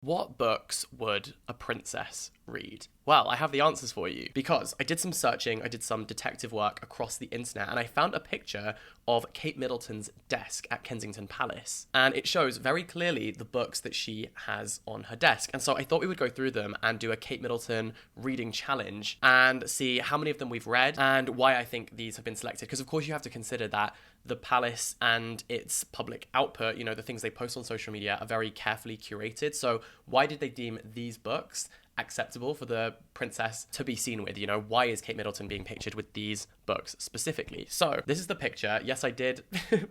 What books would a princess read? Well, I have the answers for you because I did some searching, I did some detective work across the internet, and I found a picture of Kate Middleton's desk at Kensington Palace. And it shows very clearly the books that she has on her desk. And so I thought we would go through them and do a Kate Middleton reading challenge and see how many of them we've read and why I think these have been selected. Because, of course, you have to consider that the palace and its public output, you know, the things they post on social media, are very carefully curated. So why did they deem these books acceptable for the princess to be seen with? You know, why is Kate Middleton being pictured with these books specifically? So this is the picture. Yes, I did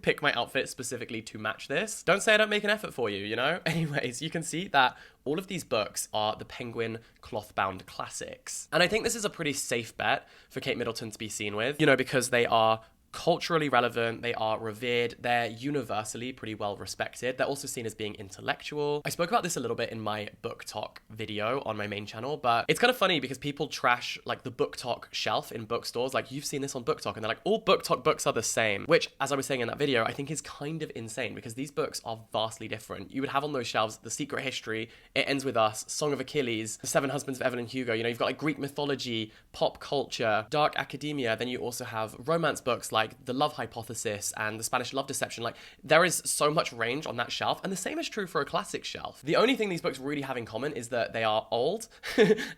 pick my outfit specifically to match this. Don't say I don't make an effort for you, you know? Anyways, you can see that all of these books are the Penguin cloth-bound classics. And I think this is a pretty safe bet for Kate Middleton to be seen with, you know, because they are culturally relevant, they are revered, they're universally pretty well respected. They're also seen as being intellectual. I spoke about this a little bit in my book talk video on my main channel, but it's kind of funny because people trash like the book talk shelf in bookstores. Like, you've seen this on book talk, and they're like, all book talk books are the same, which, as I was saying in that video, I think is kind of insane because these books are vastly different. You would have on those shelves The Secret History, It Ends With Us, Song of Achilles, The Seven Husbands of Evelyn Hugo. You know, you've got like Greek mythology, pop culture, dark academia. Then you also have romance books like The Love Hypothesis and The Spanish Love Deception. Like, there is so much range on that shelf, and the same is true for a classic shelf. The only thing these books really have in common is that they are old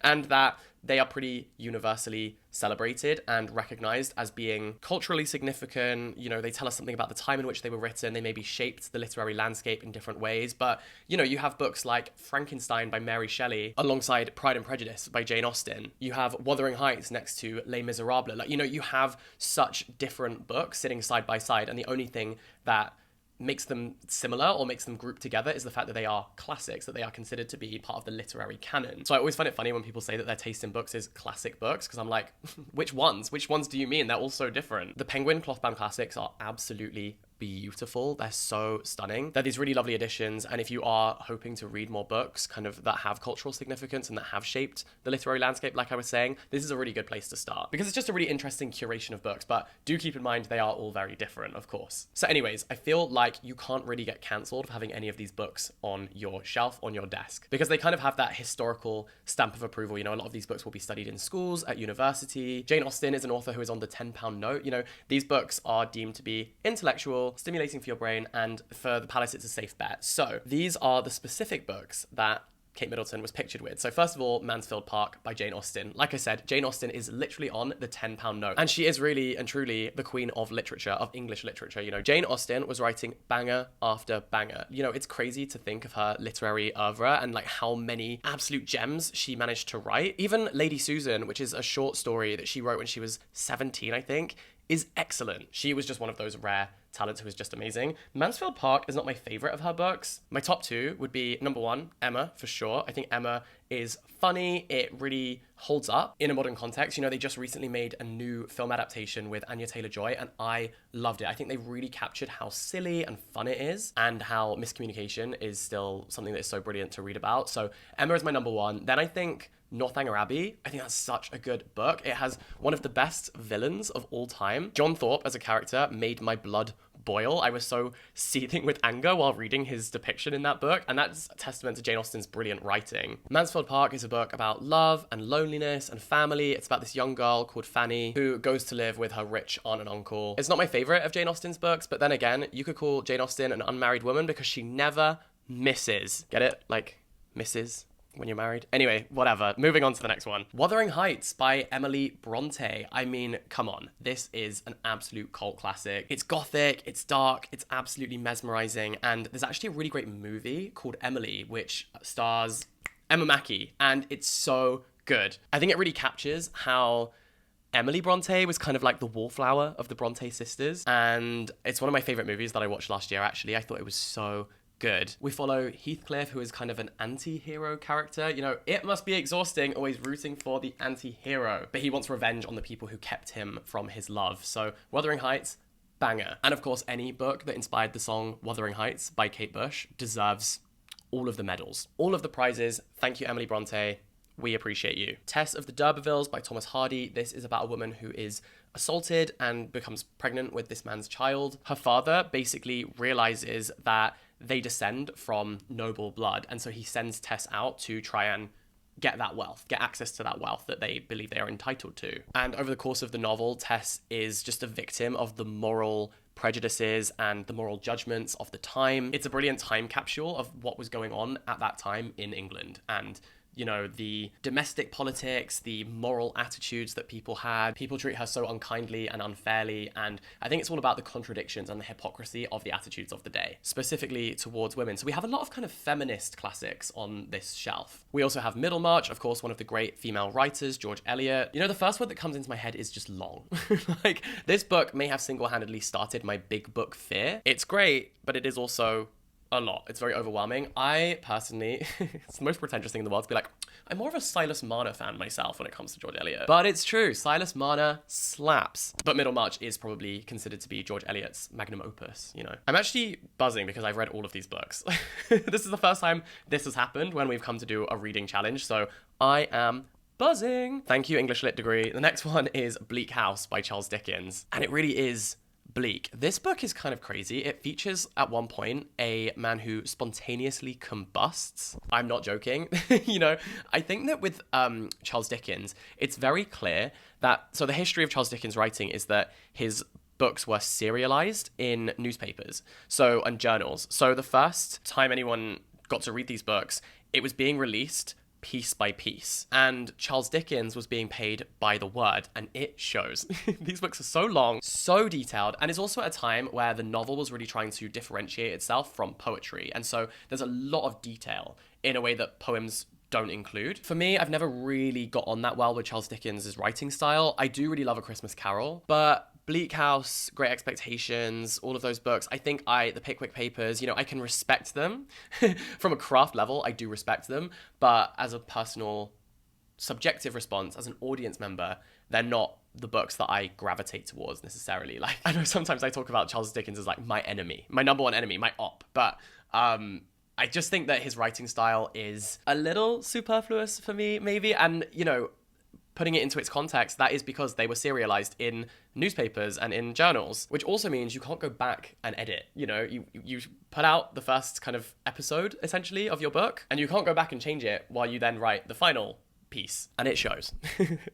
and that they are pretty universally celebrated and recognized as being culturally significant. You know, they tell us something about the time in which they were written. They maybe shaped the literary landscape in different ways. But, you know, you have books like Frankenstein by Mary Shelley alongside Pride and Prejudice by Jane Austen. You have Wuthering Heights next to Les Miserables. Like, you know, you have such different books sitting side by side, and the only thing that makes them similar or makes them group together is the fact that they are classics, that they are considered to be part of the literary canon. So I always find it funny when people say that their taste in books is classic books, because I'm like, which ones? Which ones do you mean? They're all so different. The Penguin cloth-bound classics are absolutely beautiful. They're so stunning. They're these really lovely editions, and if you are hoping to read more books kind of that have cultural significance and that have shaped the literary landscape, like I was saying, this is a really good place to start because it's just a really interesting curation of books. But do keep in mind they are all very different, of course. So anyways, I feel like you can't really get cancelled for having any of these books on your shelf, on your desk, because they kind of have that historical stamp of approval. You know, a lot of these books will be studied in schools, at university. Jane Austen is an author who is on the £10 note. You know, these books are deemed to be intellectual, stimulating for your brain, and for the palace it's a safe bet. So these are the specific books that Kate Middleton was pictured with. So first of all, Mansfield Park by Jane Austen. Like I said, Jane Austen is literally on the £10 note, and she is really and truly the queen of literature, of English literature. You know, Jane Austen was writing banger after banger. You know, it's crazy to think of her literary oeuvre and like how many absolute gems she managed to write. Even Lady Susan, which is a short story that she wrote when she was 17, I think, is excellent. She was just one of those rare talents who was just amazing. Mansfield Park is not my favorite of her books. My top two would be number one, Emma, for sure. I think Emma is funny. It really holds up in a modern context. You know, they just recently made a new film adaptation with Anya Taylor-Joy, and I loved it. I think they really captured how silly and fun it is, and how miscommunication is still something that is so brilliant to read about. So Emma is my number one. Then I think Northanger Abbey. I think that's such a good book. It has one of the best villains of all time. John Thorpe as a character made my blood boil. I was so seething with anger while reading his depiction in that book, and that's a testament to Jane Austen's brilliant writing. Mansfield Park is a book about love and loneliness and family. It's about this young girl called Fanny who goes to live with her rich aunt and uncle. It's not my favorite of Jane Austen's books, but then again, you could call Jane Austen an unmarried woman because she never misses. Get it? Like, misses when you're married. Anyway, whatever. Moving on to the next one. Wuthering Heights by Emily Brontë. I mean, come on. This is an absolute cult classic. It's gothic, it's dark, it's absolutely mesmerizing, and there's actually a really great movie called Emily, which stars Emma Mackey, and it's so good. I think it really captures how Emily Brontë was kind of like the wallflower of the Brontë sisters, and it's one of my favorite movies that I watched last year, actually. I thought it was so good. We follow Heathcliff, who is kind of an anti-hero character. You know, it must be exhausting always rooting for the anti-hero, but he wants revenge on the people who kept him from his love. So Wuthering Heights, banger. And of course, any book that inspired the song Wuthering Heights by Kate Bush deserves all of the medals, all of the prizes. Thank you, Emily Brontë. We appreciate you. Tess of the D'Urbervilles by Thomas Hardy. This is about a woman who is assaulted and becomes pregnant with this man's child. Her father basically realizes that they descend from noble blood. And so he sends Tess out to try and get that wealth, get access to that wealth that they believe they are entitled to. And over the course of the novel, Tess is just a victim of the moral prejudices and the moral judgments of the time. It's a brilliant time capsule of what was going on at that time in England, and you know, the domestic politics, the moral attitudes that people had. People treat her so unkindly and unfairly, and I think it's all about the contradictions and the hypocrisy of the attitudes of the day, specifically towards women. So we have a lot of kind of feminist classics on this shelf. We also have Middlemarch, of course, one of the great female writers, George Eliot. You know, the first word that comes into my head is just long. Like, this book may have single-handedly started my big book fear. It's great, but it is also a lot. It's very overwhelming. I personally, it's the most pretentious thing in the world to be like, I'm more of a Silas Marner fan myself when it comes to George Eliot. But it's true, Silas Marner slaps. But Middlemarch is probably considered to be George Eliot's magnum opus, you know. I'm actually buzzing because I've read all of these books. This is the first time this has happened when we've come to do a reading challenge, so I am buzzing. Thank you, English Lit degree. The next one is Bleak House by Charles Dickens, and it really is bleak. This book is kind of crazy. It features at one point a man who spontaneously combusts. I'm not joking. You know, I think that with Charles Dickens, it's very clear that, so the history of Charles Dickens writing is that his books were serialized in newspapers and journals. So the first time anyone got to read these books, it was being released piece by piece, and Charles Dickens was being paid by the word, and it shows. These books are so long, so detailed, and it's also at a time where the novel was really trying to differentiate itself from poetry, and so there's a lot of detail in a way that poems don't include. For me, I've never really got on that well with Charles Dickens' writing style. I do really love A Christmas Carol, but Bleak House, Great Expectations, all of those books, I think the Pickwick Papers, you know, I can respect them. From a craft level, I do respect them, but as a personal, subjective response, as an audience member, they're not the books that I gravitate towards necessarily. Like, I know sometimes I talk about Charles Dickens as like my enemy, my number one enemy, my op, but I just think that his writing style is a little superfluous for me, maybe, and, you know, putting it into its context, that is because they were serialized in newspapers and in journals, which also means you can't go back and edit. You know, you put out the first kind of episode, essentially, of your book, and you can't go back and change it while you then write the final piece, and it shows.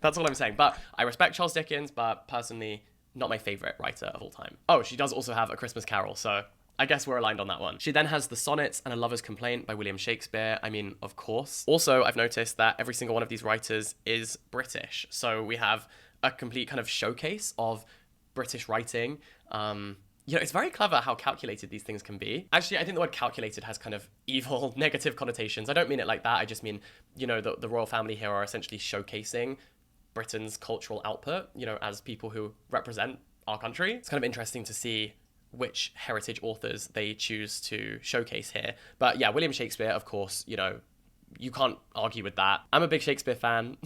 That's all I'm saying. But I respect Charles Dickens, but personally, not my favorite writer of all time. Oh, she does also have A Christmas Carol, so I guess we're aligned on that one. She then has The Sonnets and A Lover's Complaint by William Shakespeare. I mean, of course. Also, I've noticed that every single one of these writers is British. So we have a complete kind of showcase of British writing. You know, it's very clever how calculated these things can be. Actually, I think the word calculated has kind of evil, negative connotations. I don't mean it like that. I just mean, you know, the royal family here are essentially showcasing Britain's cultural output, you know, as people who represent our country. It's kind of interesting to see which heritage authors they choose to showcase here. But yeah, William Shakespeare, of course, you know, you can't argue with that. I'm a big Shakespeare fan,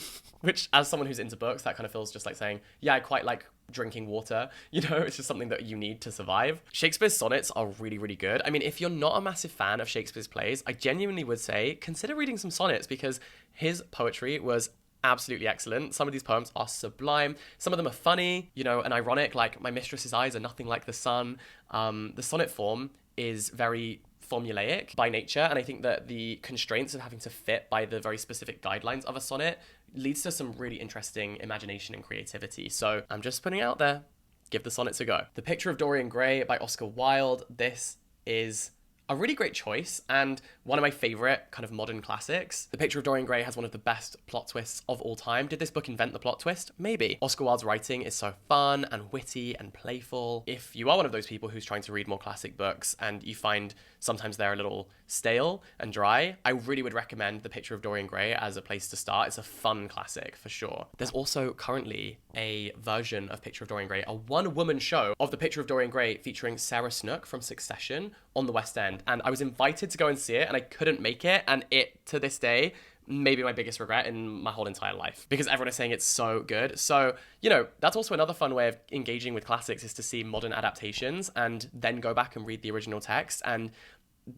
which as someone who's into books, that kind of feels just like saying, yeah, I quite like drinking water. You know, it's just something that you need to survive. Shakespeare's sonnets are really, really good. I mean, if you're not a massive fan of Shakespeare's plays, I genuinely would say consider reading some sonnets, because his poetry was absolutely excellent. Some of these poems are sublime. Some of them are funny, you know, and ironic, like My Mistress's Eyes Are Nothing Like the Sun. The sonnet form is very formulaic by nature, and I think that the constraints of having to fit by the very specific guidelines of a sonnet leads to some really interesting imagination and creativity. So I'm just putting it out there, give the sonnets a go. The Picture of Dorian Gray by Oscar Wilde. This is a really great choice and one of my favorite kind of modern classics. The Picture of Dorian Gray has one of the best plot twists of all time. Did this book invent the plot twist? Maybe. Oscar Wilde's writing is so fun and witty and playful. If you are one of those people who's trying to read more classic books and you find sometimes they're a little stale and dry, I really would recommend The Picture of Dorian Gray as a place to start. It's a fun classic for sure. There's also currently a version of Picture of Dorian Gray, a one-woman show of The Picture of Dorian Gray featuring Sarah Snook from Succession on the West End. And I was invited to go and see it and I couldn't make it. And it, to this day, maybe my biggest regret in my whole entire life, because everyone is saying it's so good. So, you know, that's also another fun way of engaging with classics, is to see modern adaptations and then go back and read the original text. And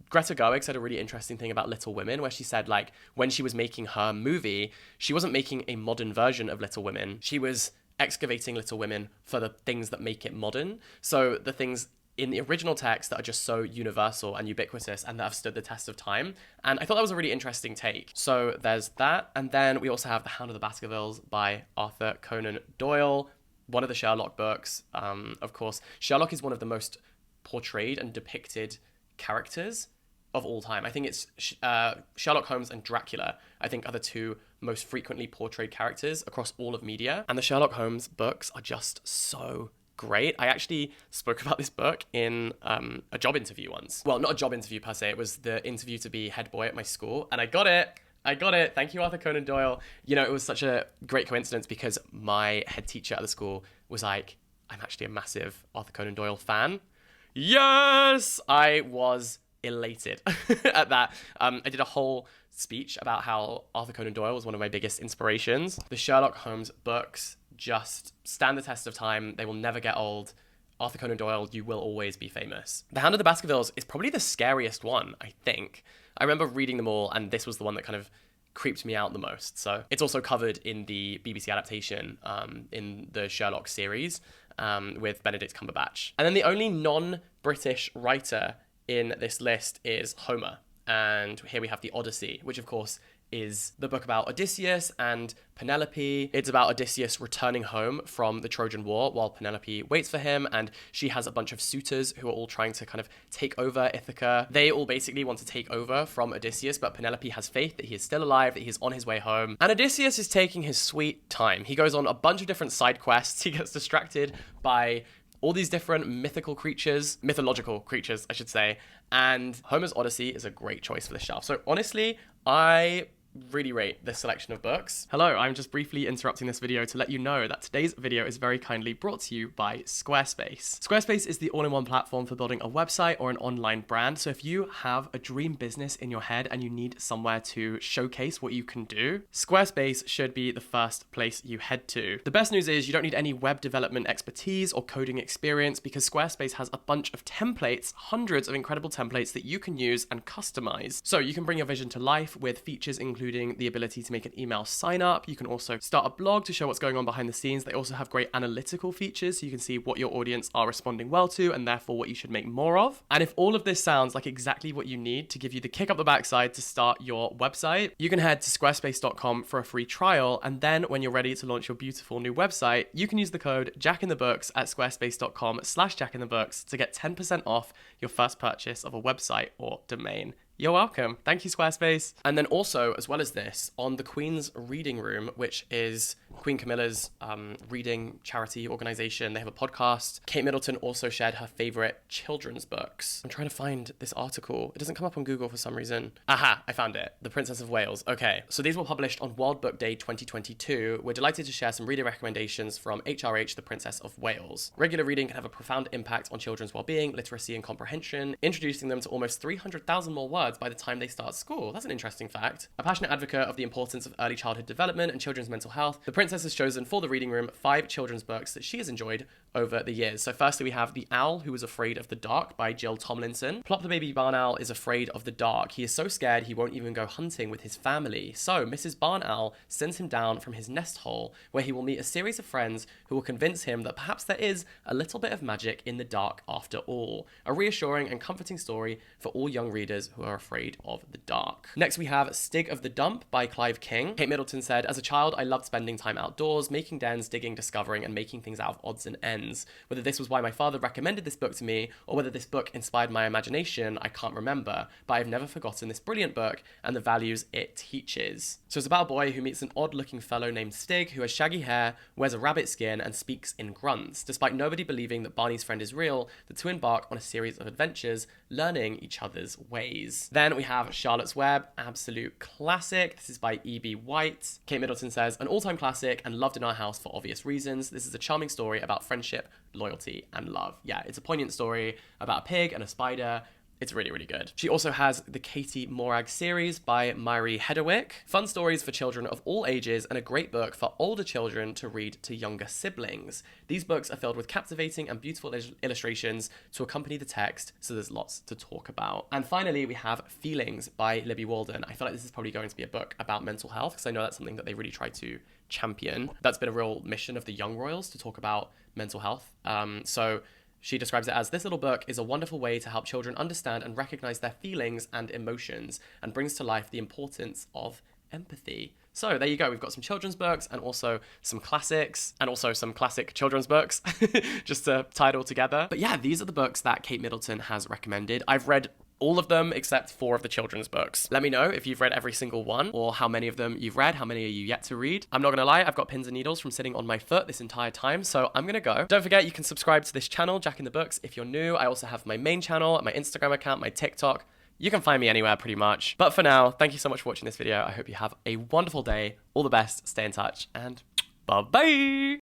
Greta Gerwig said a really interesting thing about Little Women, where she said, like, when she was making her movie, she wasn't making a modern version of Little Women. She was excavating Little Women for the things that make it modern. So the things in the original text that are just so universal and ubiquitous and that have stood the test of time. And I thought that was a really interesting take. So there's that. And then we also have The Hound of the Baskervilles by Arthur Conan Doyle, one of the Sherlock books. Of course, Sherlock is one of the most portrayed and depicted characters of all time. I think it's Sherlock Holmes and Dracula, I think, are the two most frequently portrayed characters across all of media. And the Sherlock Holmes books are just so great. I actually spoke about this book in a job interview once. Well, not a job interview per se. It was the interview to be head boy at my school. And I got it. Thank you, Arthur Conan Doyle. You know, it was such a great coincidence because my head teacher at the school was like, I'm actually a massive Arthur Conan Doyle fan. Yes! I was elated at that. I did a whole speech about how Arthur Conan Doyle was one of my biggest inspirations. The Sherlock Holmes books just stand the test of time. They will never get old. Arthur Conan Doyle, you will always be famous. The Hound of the Baskervilles is probably the scariest one, I think. I remember reading them all, and this was the one that kind of creeped me out the most. So it's also covered in the BBC adaptation in the Sherlock series with Benedict Cumberbatch. And then the only non-British writer in this list is Homer. And here we have the Odyssey, which of course is the book about Odysseus and Penelope. It's about Odysseus returning home from the Trojan War while Penelope waits for him, and she has a bunch of suitors who are all trying to kind of take over Ithaca. They all basically want to take over from Odysseus, but Penelope has faith that he is still alive, that he is on his way home. And Odysseus is taking his sweet time. He goes on a bunch of different side quests. He gets distracted by all these different mythological creatures, I should say, and Homer's Odyssey is a great choice for this shelf. So honestly, I really rate this selection of books. Hello, I'm just briefly interrupting this video to let you know that today's video is very kindly brought to you by Squarespace. Squarespace is the all-in-one platform for building a website or an online brand. So if you have a dream business in your head and you need somewhere to showcase what you can do, Squarespace should be the first place you head to. The best news is you don't need any web development expertise or coding experience because Squarespace has a bunch of templates, hundreds of incredible templates that you can use and customize. So you can bring your vision to life with features including the ability to make an email sign up. You can also start a blog to show what's going on behind the scenes. They also have great analytical features so you can see what your audience are responding well to and therefore what you should make more of. And if all of this sounds like exactly what you need to give you the kick up the backside to start your website, you can head to squarespace.com for a free trial. And then when you're ready to launch your beautiful new website, you can use the code JackInTheBooks at squarespace.com/JackInTheBooks to get 10% off your first purchase of a website or domain. You're welcome. Thank you, Squarespace. And then also, as well as this, on the Queen's Reading Room, which is Queen Camilla's reading charity organization, they have a podcast. Kate Middleton also shared her favorite children's books. I'm trying to find this article. It doesn't come up on Google for some reason. Aha, I found it. The Princess of Wales. Okay, so these were published on World Book Day 2022. We're delighted to share some reader recommendations from HRH, The Princess of Wales. Regular reading can have a profound impact on children's well-being, literacy, and comprehension, introducing them to almost 300,000 more words by the time they start school. That's an interesting fact. A passionate advocate of the importance of early childhood development and children's mental health, the Princess has chosen for the reading room 5 children's books that she has enjoyed over the years. So firstly, we have The Owl Who Was Afraid of the Dark by Jill Tomlinson. Plop the baby barn owl is afraid of the dark. He is so scared he won't even go hunting with his family. So Mrs. Barn Owl sends him down from his nest hole where he will meet a series of friends who will convince him that perhaps there is a little bit of magic in the dark after all. A reassuring and comforting story for all young readers who are afraid of the dark. Next, we have Stig of the Dump by Clive King. Kate Middleton said, as a child, I loved spending time outdoors, making dens, digging, discovering, and making things out of odds and ends. Whether this was why my father recommended this book to me, or whether this book inspired my imagination, I can't remember, but I've never forgotten this brilliant book and the values it teaches. So it's about a boy who meets an odd-looking fellow named Stig, who has shaggy hair, wears a rabbit skin, and speaks in grunts. Despite nobody believing that Barney's friend is real, the two embark on a series of adventures, learning each other's ways. Then we have Charlotte's Web, absolute classic. This is by E.B. White. Kate Middleton says, an all-time classic and loved in our house for obvious reasons. This is a charming story about friendship, loyalty, and love. Yeah, it's a poignant story about a pig and a spider. It's really, really good. She also has the Katie Morag series by Myri Hedderwick. Fun stories for children of all ages and a great book for older children to read to younger siblings. These books are filled with captivating and beautiful illustrations to accompany the text, so there's lots to talk about. And finally, we have Feelings by Libby Walden. I feel like this is probably going to be a book about mental health because I know that's something that they really try to champion. That's been a real mission of the Young Royals to talk about mental health. So She describes it as, "This little book is a wonderful way to help children understand and recognize their feelings and emotions, and brings to life the importance of empathy." So there you go. We've got some children's books and also some classics and also some classic children's books just to tie it all together. But yeah, these are the books that Kate Middleton has recommended. I've read all of them except 4 of the children's books. Let me know if you've read every single one or how many of them you've read, how many are you yet to read. I'm not gonna lie, I've got pins and needles from sitting on my foot this entire time, so I'm gonna go. Don't forget, you can subscribe to this channel, Jack in the Books, if you're new. I also have my main channel, my Instagram account, my TikTok. You can find me anywhere pretty much. But for now, thank you so much for watching this video. I hope you have a wonderful day. All the best, stay in touch, and bye-bye!